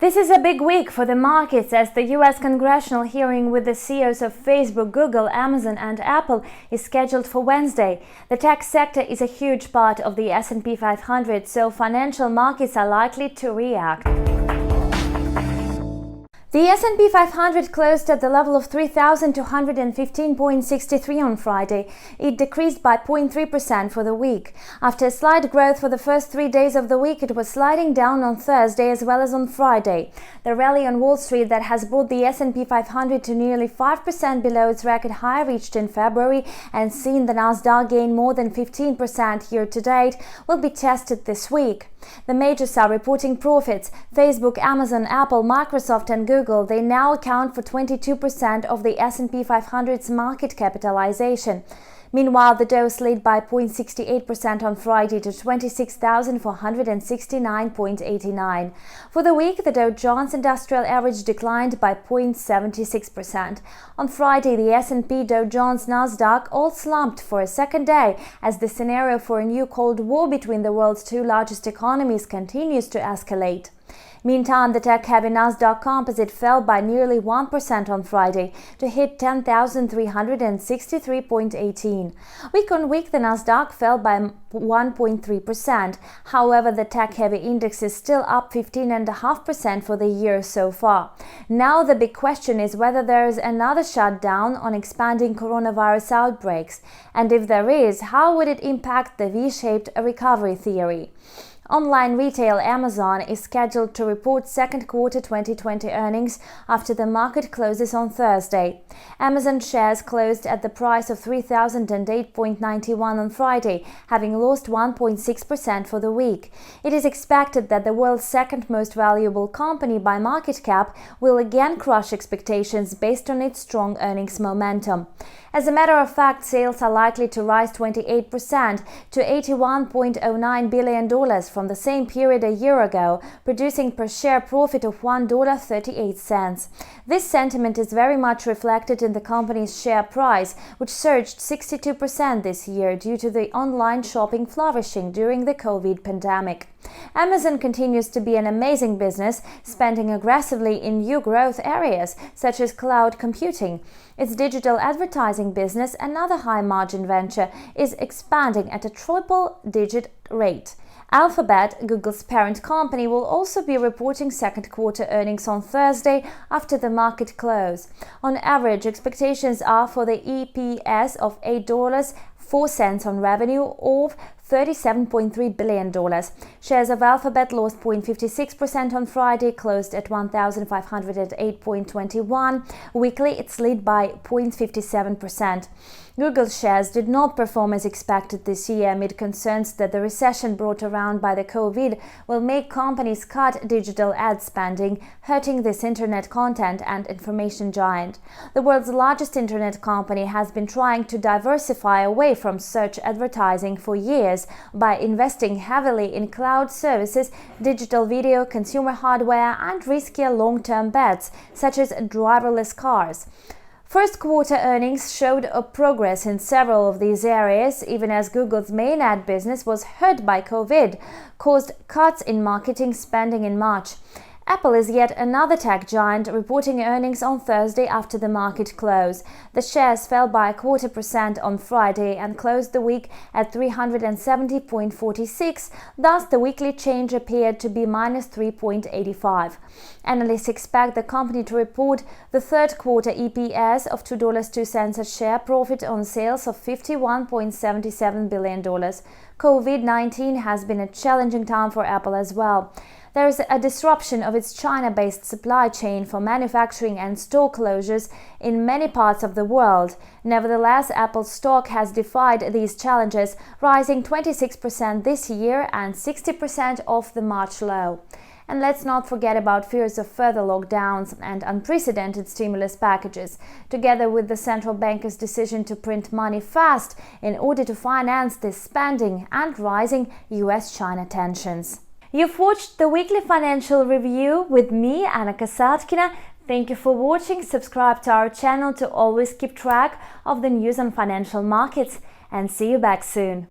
This is a big week for the markets as the U.S. congressional hearing with the CEOs of Facebook, Google, Amazon and Apple is scheduled for Wednesday. The tech sector is a huge part of the S&P 500, so financial markets are likely to react. The S&P 500 closed at the level of 3,215.63 on Friday. It decreased by 0.3% for the week. After a slight growth for the first 3 days of the week, it was sliding down on Thursday as well as on Friday. The rally on Wall Street that has brought the S&P 500 to nearly 5% below its record high reached in February and seen the NASDAQ gain more than 15% year-to-date will be tested this week. The majors are reporting profits. Facebook, Amazon, Apple, Microsoft and Google, they now account for 22% of the S&P 500's market capitalization. Meanwhile, the Dow slid by 0.68% on Friday to 26,469.89. For the week, the Dow Jones Industrial Average declined by 0.76%. On Friday, the S&P, Dow Jones, NASDAQ all slumped for a second day as the scenario for a new Cold War between the world's two largest economies continues to escalate. Meantime, the tech-heavy NASDAQ Composite fell by nearly 1% on Friday to hit 10,363.18. Week on week, the NASDAQ fell by 1.3%. However, the tech-heavy index is still up 15.5% for the year so far. Now, the big question is whether there is another shutdown on expanding coronavirus outbreaks. And if there is, how would it impact the V-shaped recovery theory? Online retail Amazon is scheduled to report second quarter 2020 earnings after the market closes on Thursday. Amazon shares closed at the price of $3,008.91 on Friday, having lost 1.6% for the week. It is expected that the world's second most valuable company by market cap will again crush expectations based on its strong earnings momentum. As a matter of fact, sales are likely to rise 28% to $81.09 billion from the same period a year ago, producing per share profit of $1.38. This sentiment is very much reflected in the company's share price, which surged 62% this year due to the online shopping flourishing during the COVID pandemic. Amazon continues to be an amazing business, spending aggressively in new growth areas such as cloud computing. Its digital advertising business, another high-margin venture, is expanding at a triple-digit rate. Alphabet, Google's parent company, will also be reporting second quarter earnings on Thursday after the market close. On average, expectations are for the EPS of $8.04 on revenue of $37.3 billion. Shares of Alphabet lost 0.56% on Friday, closed at 1,508.21. Weekly, it slid by 0.57%. Google shares did not perform as expected this year amid concerns that the recession brought around by the COVID will make companies cut digital ad spending, hurting this internet content and information giant. The world's largest internet company has been trying to diversify away from search advertising for years by investing heavily in cloud services, digital video, consumer hardware, and riskier long-term bets, such as driverless cars. First quarter earnings showed a progress in several of these areas, even as Google's main ad business was hurt by COVID, caused cuts in marketing spending in March. Apple is yet another tech giant reporting earnings on Thursday after the market close. The shares fell by 0.25% on Friday and closed the week at 370.46. Thus, the weekly change appeared to be minus 3.85. Analysts expect the company to report the third quarter EPS of $2.02 a share, profit on sales of $51.77 billion. COVID-19 has been a challenging time for Apple as well. There is a disruption of its China-based supply chain for manufacturing and store closures in many parts of the world. Nevertheless, Apple's stock has defied these challenges, rising 26% this year and 60% off the March low. And let's not forget about fears of further lockdowns and unprecedented stimulus packages, together with the central banker's decision to print money fast in order to finance this spending and rising US-China tensions. You've watched the weekly financial review with me, Anna Kasatkina. Thank you for watching. Subscribe to our channel to always keep track of the news on financial markets, and see you back soon.